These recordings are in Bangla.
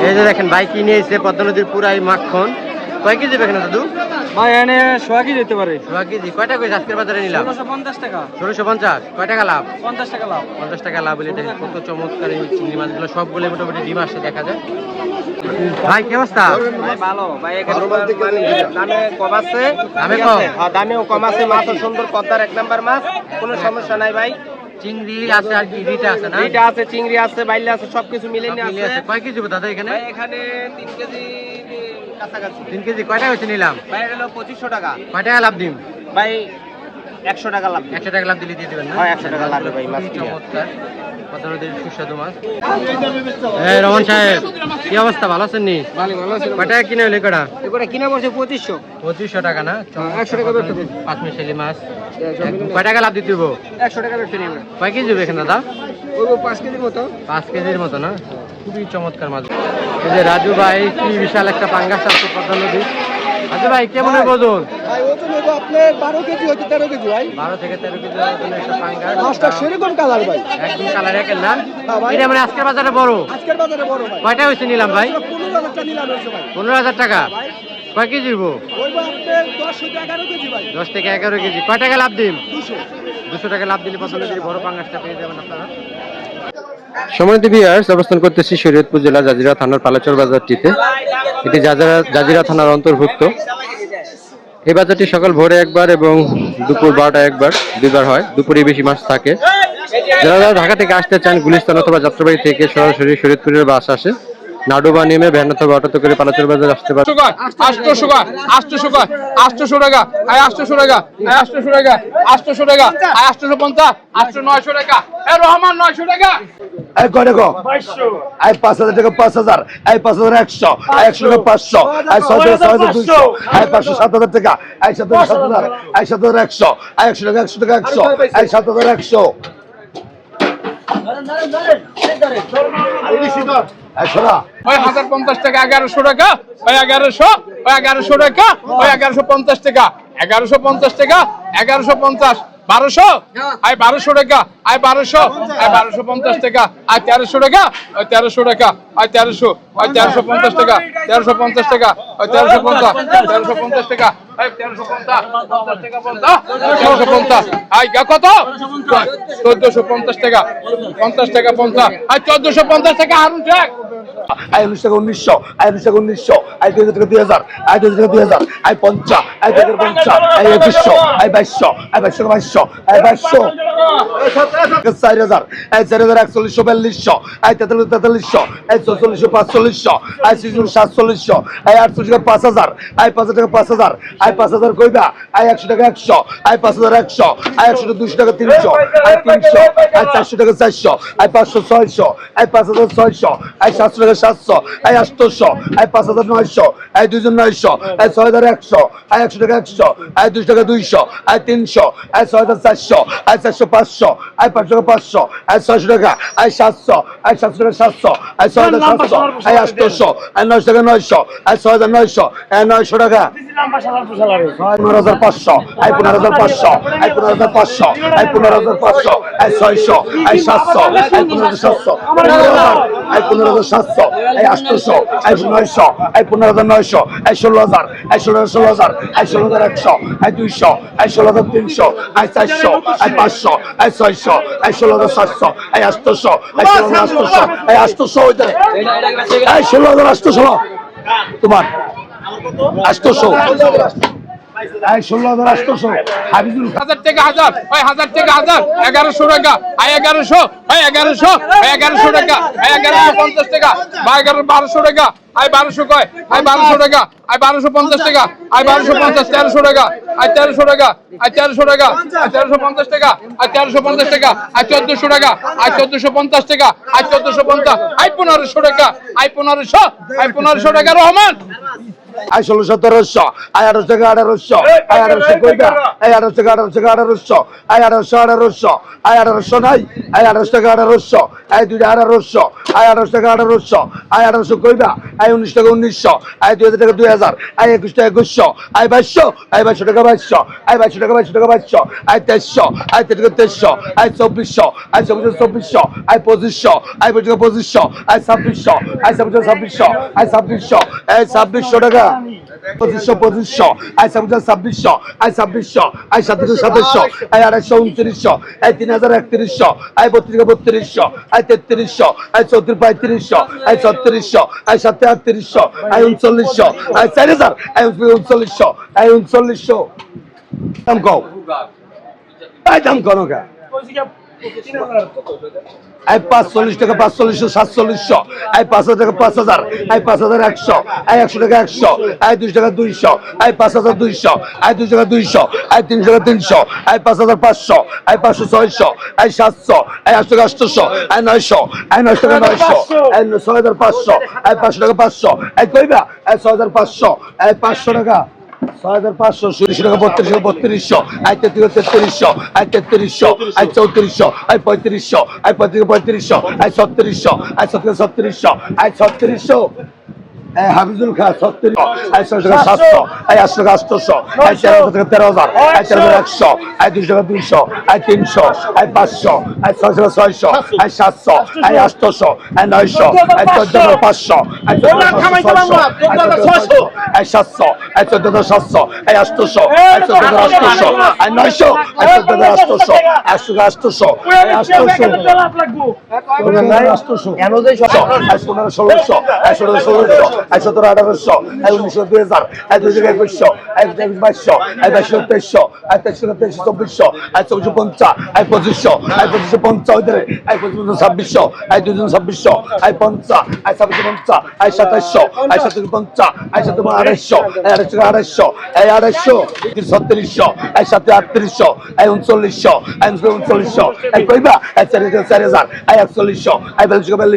এই যে দেখেন ভাই কিনে এসে পদ্মা নদীর পুরাই মাখন। কয় কেজি বেকেন দাদু? ভাই এনে 100 কেজি যেতে পারে। 100 কেজি কয়টা কইছে আজকের বাজারে নিলাম? 1650 টাকা। 1650। কয় টাকা লাভ? 50 টাকা লাভ। 50 টাকা লাভ হলে দেখেন কত চমৎকার এই চিংড়ি মাছগুলো সবগুলো মোটামুটি ডিম আসছে দেখা যায়। ভাই কি অবস্থা? ভাই ভালো ভাই, এখানে দামে কম আছে। দামে কম? হ্যাঁ দামেও কম আছে, মাছও সুন্দর, পদ্মার 1 নাম্বার মাছ, কোনো সমস্যা নাই ভাই। চিংড়ি আছে আর কি রিটা আছে না? রিটা আছে, চিংড়ি আছে, বাইলে আছে, সবকিছু মিলে নিয়ে আছে। কয় কেজি দাদা এখানে? ভাই এখানে 3 কেজি কাছাকাছি। 3 কেজি কয়টা হয়েছে নিলাম? ভাই এটা হলো 2500 টাকা। কয় টাকা লাভ দিম? ভাই 100 টাকা লাভ। 100 টাকা লাভ দিলে দিয়ে দিবেন না? হ্যাঁ 100 টাকা লাগবে ভাই মাছ। চমৎকার পদ্মা নদীর সুস্বাদু মাছ। এই রমন সাহেব কি অবস্থা, ভালো আছেন নি? ভালো আছে। কয় টাকা কিনে হলো কটা? এগুলা কিনা পড়ছে 2500। 2500 টাকা না? 100 টাকা বেচতে দিন। পাঁচ মিশালি মাছ। কয় টাকা লাভ দিতে হইব? 100 টাকা বেচতে নিন। কয় কেজি হবে এখানে দাদা? ওই 5 কেজির মতো। 5 কেজির মতো না? খুবই চমৎকার মাছ। এই যে রাজু ভাই কি বিশাল একটা পাঙ্গাস আছে পদ্মা নদী। রাজু ভাই কেমন ওজন? ভাই ওজন হইব আপনার 12 কেজি হইতে 13 কেজি ভাই। 12 থেকে 13 কেজি ওজনের একটা পাঙ্গাস। মাছটা সেরকম কালার ভাই। একদম কালার একের না? হ্যাঁ ভাই। এটা মানে আজকের বাজারে বড়? আজকের বাজারে বড় ভাই। কয়টা হইছে নিলাম ভাই? 15,000 টাকা নিলাম হইছে ভাই। 15,000 টাকা। কয় কেজি হইব? হইব আপনার 10 থেকে 11 কেজি ভাই। 10 থেকে 11 কেজি। কয় টাকা লাভ দিম? 200। 200 টাকা লাভ দিলে পদ্মা নদীর বড় পাঙ্গাসটা পেয়ে যাবেন আপনারা। সম্মানিত ভিউয়ার্স, অবস্থান করতেছি শরীয়তপুর জেলা জাজিরা থানার পালাচর বাজারটিতে। এটি জাজিরা থানার অন্তর্ভুক্ত। এই বাজারটি সকাল ভোরে একবার এবং দুপুর 12টায় একবার, দুইবার হয়। দুপুরে বেশি মাছ থাকে। যারা ঢাকা থেকে আসতে চান গুলিস্তান অথবা যাত্রাবাড়ি থেকে সরাসরি শরীয়তপুরের বাস আসে। নাডুবা নেমে ভ্যান অথবা অটোতে করে পালাচর বাজার আসতে পারে। 800 টাকা, 800 টাকা, 800 টাকা, 800 টাকা, 800 টাকা, 800 টাকা, 850, 900 টাকা, রহমান 900 টাকা। এই কয় টাকা? 500। এই 5000 টাকা 5000, এই 5100, এই 100 টাকা 500, এই 6200, এই 500 7000 টাকা, এই 7000, এই 7100, এই 100 টাকা 100 টাকা 100, এই 7100। এই শোনা ওই 1050 টাকা, 1100 টাকা, ওই 1100, ওই 1100 টাকা, ওই 1150 টাকা, 1150 টাকা, 1150, 1200, আই 1200 টাকা, আই 1200, আই 1250 টাকা, আই 1300 টাকা, ওই 1300 টাকা, আই 1300, আই 1350 টাকা, 1350 টাকা, ওই 1350, 1350 টাকা, আই 1350, 50 টাকা 50, 1350, আই কত? 1450 টাকা, 50 টাকা 50, আই 1450 টাকা হারুন শেখ। এই 19 টাকা 1900, এই 19 টাকা 1900, এই 2000 টাকা 2000, এই 2000 টাকা 2000, এই 50, এই 50, এই 2100, এই 2200, এই 2200, এই 2200, 4000, এই 4000 4100 4200, এই 4300, এই 4400 4500, এই 4700, এই 800 টাকা 5000, এই 5000 টাকা 5000, এই 5000 কইবা, এই 100 টাকা 100, এই 5100, এই 100 টাকা 200 টাকা 300, এই 300, এই 400 টাকা 400, এই 500 600, এই 5600, এই 700 টাকা 700, এই 800, এই 5900, এই 2900, এই 6100, এই 100 টাকা 100, এই 200 টাকা 200, এই 300, এই 6400, এই 400 500, এই 500 টাকা 500, এই 600 টাকা, এই 700, এই 700 টাকা 700, এই 6700, এই 800, এই 900 টাকা 900, এই 6900, এই 900 টাকা, 15500, এই 15500, এই 15500, এই 15500, এই 600, এই 700, এই 15700, এই 15700, এই 800, এই 900, এই 15900, এই 16000, এই 16000, এই 16100, এই 200, এই 16300, এই 400, এই 500, এই 600, এই 16700, এই 800, এই 16800, এই 800 হইতে, এই 16800 তোমার 800, এই 16800 হাবিজুল 1000 টাকা 1000, ওই 1000 টাকা 1000, 1100 টাকা, আই 1100, ওই 1100, ওই 1100 টাকা, আই 1150 টাকা, ভাই 1200 টাকা, আই 1200 কয়, আই 1200 টাকা, আই 1250 টাকা, আই 1250, 1300 টাকা, আই 1300 টাকা, আই 1300 টাকা, আই 1350 টাকা, আই 1350 টাকা, আই 1400 টাকা, আই 1450 টাকা, আই 1450, আই 1500 টাকা, আই 1500, আই 1500 টাকা রহমান। এই 16 1700, এই 1800 টাকা 1800, এই 1800 কইবা, এই 1800 টাকা 1800, এই 1800, এই 1800 নাই, এই 1800 টাকা 1800, এই 2 1800, এই 1800 টাকা 1800, এই 1800 কইবা, আই 19 টাকা 1900, আই 2000 টাকা 2000, আই 21 টাকা 2100, আই 2200, আই 2200 টাকা 2200, আই 2200 টাকা 2200 টাকা 2200, I 2300, I 2300, I 2400, I 2400, I 2500, I 2500, I 2600, I 2600, I 2600, I 2600 টাকা 2500, আই 2600, আই 2600, আই 2700, I 2829, I 3031, I 3232, I 3300, I 3435, I 3600, আই 3738, আই 3900, আই 4000, আই 3900, আই 3900 দাম কও আই দাম কোন কা আই 540 টাকা 540, 740, আই 5000 টাকা 5000, আই 5100, আই 100 টাকা 100, আই 200 টাকা 200, আই 5200, আই 200 টাকা 200, আই 300 টাকা 300, আই 5500, আই 500 600, আই 700, আই 800 টাকা 800, আই 900, আই 900 টাকা 900, আই 6500, আই 500 টাকা 500, আই কইবা আই 6500, আই 500 টাকা 6500, 30 টাকা 3200, আই 3300, আই 3300, আই 3400, আই 3500, আই 3500, আই 3700, আই 3700, I 3600, I Hafizul Khan 3600, I 600 টাকা 700, আই 800 টাকা 800, আই 1300 টাকা 13000, আই 13100, আই 200 টাকা 200, আই 300, আই 500, আই 600 টাকা 600, I 700, I 800, I 900, I 14500, I 14600, I 700, I 14700, I 800, I 14800, I 900, I 14800, I 800, I 800, কেন যে 1600, I 1600, I 17 1800, I 1900 2000, I 2021, I 2200, I 2200, I 2300, I 2450, I 2500, I 2550, I 2526, I 2600, I 50, I 2650, I 2700, I 2750, I 2700, আই 2800, আই 2800, 3600, আই 3738, আই 3900, আই 3900, আই কইবা আই 4000, আই 4100, আই 4200,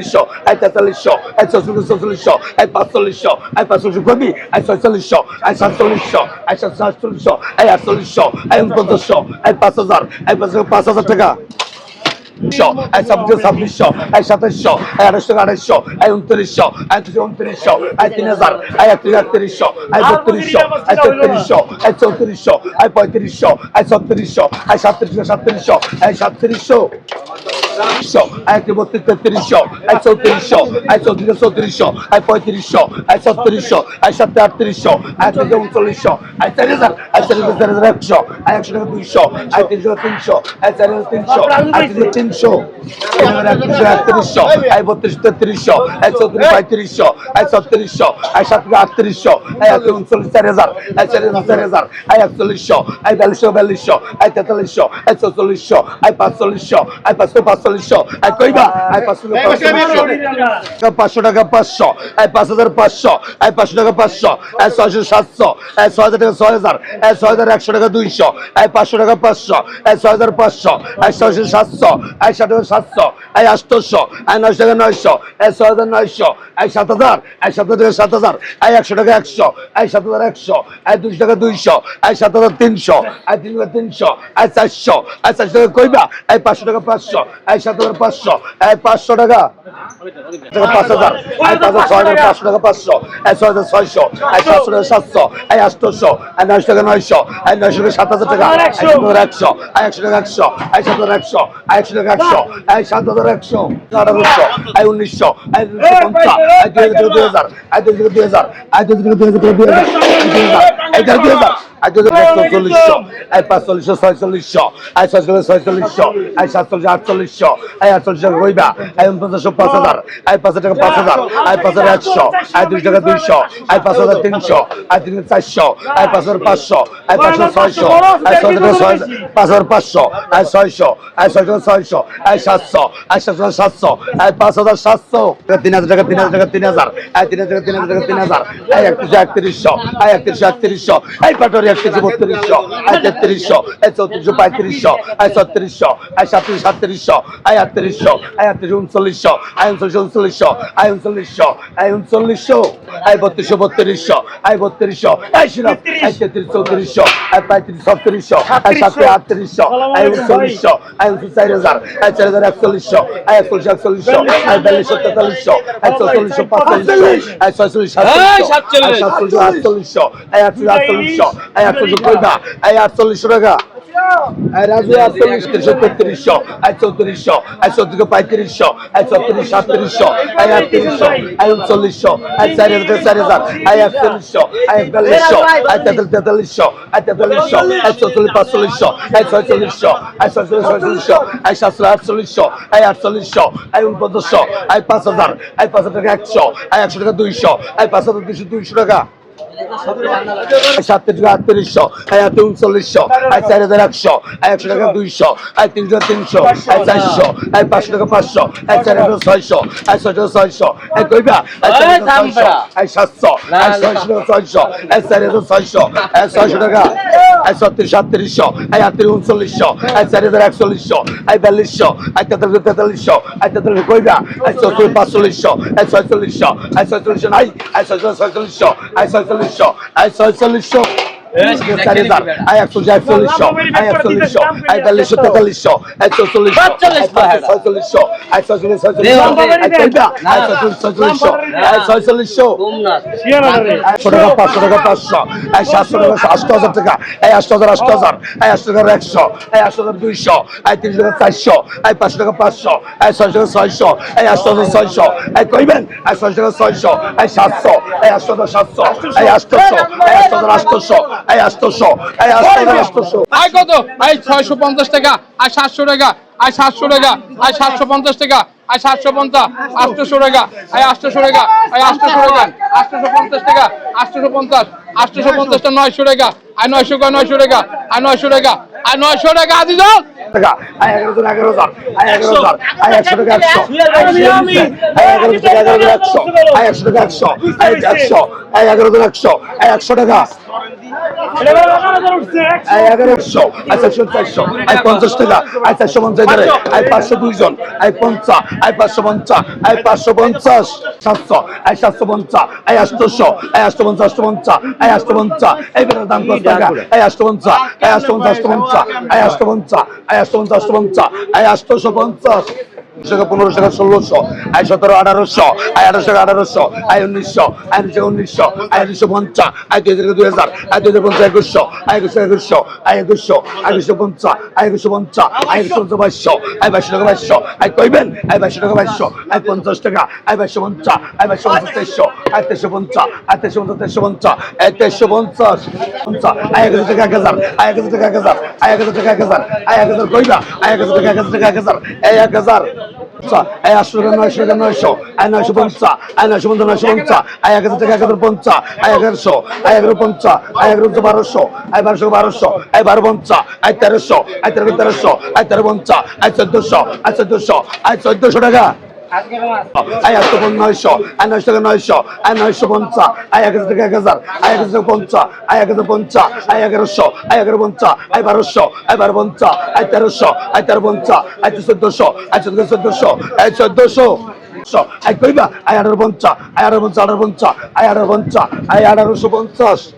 আই 4300, আই 4400, আই 500, আই 500 কবি, আই 4600, আই 4700, আই 4700, আই 4800, আই 4900, আই 5000, আই 5000 টাকা আই 2600, আই 2700, আই 2800, আই 2900, আই 2900, আই 3000, আই 3100, আই 3200, আই 3300, আই 3400, আই 3500, আই 3600, আই 3700, আই 3700, আই 3200, আই 3400, আই 3400, আই 3500, আই 3700, আই 3738, আই 3900, আই 4000, আই 4100, আই 100 টাকা 200, I 300 300, I 4300, I 300, I 32 3300, I 34 3500, আই 3600, আই 37 3800, আই 39 4000, আই 4000, আই 4100, আই 4200, আই 4300, আই 4400, আই 4500, আই 500, আই কইবা আই 500 টাকা 500, আই 5500, আই 500 টাকা 500, আই 600 700, আই 6000 টাকা 6000, আই 6100 টাকা 200, আই 500 টাকা 500, I 6500, I 600 700, I 700, I 800, I 900 টাকা 900, আই 6900, আই 7000, আই 7000 টাকা 7000, আই 100 টাকা 100, আই 7100, আই 200 টাকা 200, আই 7300, আই 3300, আই 400, আই 400 টাকা কইবা আই 500 টাকা 500, আই 7500, আই 500 টাকা 5000, আই 6500 টাকা 500, আই 6600, আই 700 টাকা 700, আই 800, আই 900 টাকা 900, আই 900 টাকা 7000 টাকা, আই 7100, আই 100 টাকা 100, আই 7100, আই 100 টাকা 100, I 7100, 1800, I 1900, I 1950, I 2000, I 2000, I 2000, I 2000, I 2400, I 540, 4600, I 4600, I 740 4800, I 48 টাকা কইবা, আই 49 5000, আই 5000 টাকা 5000, আই 5100, আই 200 টাকা 200, I 5300, I 3400, I 5500, I 5600, I 6000 5500, I 600, I 600, I 700, I 700, I 5700, 3000 টাকা 3000 টাকা 3000, আই 3000 টাকা 3000 টাকা 3000, আই 3100, আই 3100, আই পাটরি এক কেজি 3200 আয় 3300 আয় 3400 3500 আয় 3600 আয় 3700 আয় 3800 আয় 3900 আয় 3900 আয় 3900 আয় 3900 আয় 3200 আয় 3200 আয় শিরাপ আয় 3300 আয় 3500 আয় 3700 আয় 3900 আয় 4000 আয় 4100 আয় 4100 আয় 4200 আয় 4445 আয় 4647 আয় 47 আয় 48 আয় 48 কইবা আয় 48 টাকা আয় রাজু 48 3300 আয় 3400 আয় 3435 আয় 3437 আয় 38 আয় 3900 আয় 4000 আয় 4100 আয় 4200 আয় 4300 আয় 4300 আয় 4445 আয় 4600 আয় 46 আয় 748 আয় 48 আয় 4900 আয় 5000 আয় 5000 টাকা 100 আয় 100 টাকা 200 আয় 5200 টাকা 7 টাকা 3800 আয় 3900 আয় 4100 আয় 100 টাকা 200 আয় 3300 আয় 400 আয় 500 টাকা 500 আয় 4600 আয় 6600 আয় কইবা আয় 4600 আয় 700 আয় 600 আয় 4600 আয় 600 টাকা আয় 3700 আয় 3900 আয় 4100 আয় 4200 আয় 4300 আয় 43 কইবা আয় 4500 আয় 4600 আয় 46 নাই আয় 4600 আয় 4600 আয় 4600 4000 আয় 140 আয় 4100 আয় 4200 আয় 4400 আয় 4600 আয় 4600 আয় কইবা আয় 4600 আয় 4600 500 টাকা 500 আয় 700 টাকা 8000 টাকা আয় 8000 আয় 8000 টাকা 100 আয় 8000 200 আয় 300 টাকা 400 আয় 500 টাকা 500 আয় 600 টাকা 600 আয় 8600 আয় কইবেন আয় 600 টাকা 600 আয় 700 আয় 800 700 আয় 800 আয় 800 আয় 800 আয় 800 আয় কত আয় 650 টাকা আয় 700 টাকা আয় 700 টাকা আয় 750 টাকা আয় 750 800 টাকা আয় 800 টাকা আয় 800 টাকা 850 টাকা 850 850 টা 900 টাকা আয় 900 টাকা আয় 900 টাকা আয় 900 টাকা আজি যাও টাকা আয় 11000 আয় 11000 আয় 100 টাকা 100 আয় 11 টাকা 100 আয় 100 টাকা 100 আয় 100 আয় 11100 আয় 100 টাকা আয় 1100 আয় 400 আয় 50 টাকা আয় 450 ধরে আয় 502 জন আয় 50 আয় 550 আয় 550 700 আয় 750 আয় 800 আয় 850 আয় 850 এই বেটার দাম কত টাকা আয় 850 আয় 850 আয় 850 আয় 850 আয় 850 টাকা 15 টাকা 1600 আয় 17 1800 আয় 1800 1800 আয় 1900 আয় 1900 আয় 1950 আয় 2000 আয় 2050 2100 আয় 2100 আয় 2100 আয় 2150 আয় 2150 আয় 2200 আয় 2200 টাকা 2200 আয় কইবেন আয় 2200 টাকা 2200 আয় 50 টাকা আয় 2250 আয় 2250 আয় 2350 আয় 2350 আয় 2350 আয় 1000 টাকা 1000 আয় 1000 টাকা 1000 আয় 1000 টাকা 1000 আয় 1000 কইবা আয় 1000 টাকা 1000 টাকা 1000 আয় 1000 আয় 800 টাকা 900 টাকা 900 আয় 950 আয় 950 আয় 1000 টাকা 1050 আয় 1100 আয় 1150 আয় 1200 আয় 1200 আয় 1250 আয় 1300 আয় 1300 আয় 1350 আয় 1400 আয় 1400 আয় 1400 টাকা আয় 900 আয় 900 টাকা 900 আয় 950 আয় 1000 টাকা 1000 আয় 1050 আয় 1050 আয় 1100 আয় 1150 আয় 1200 আয় 1250 আয় 1300 আয় 1350 আয় 1400 আয় 1400 আয় 1400 আয় কইবা আয় 1850 আয় 1850 আয় 1850 আয় 1850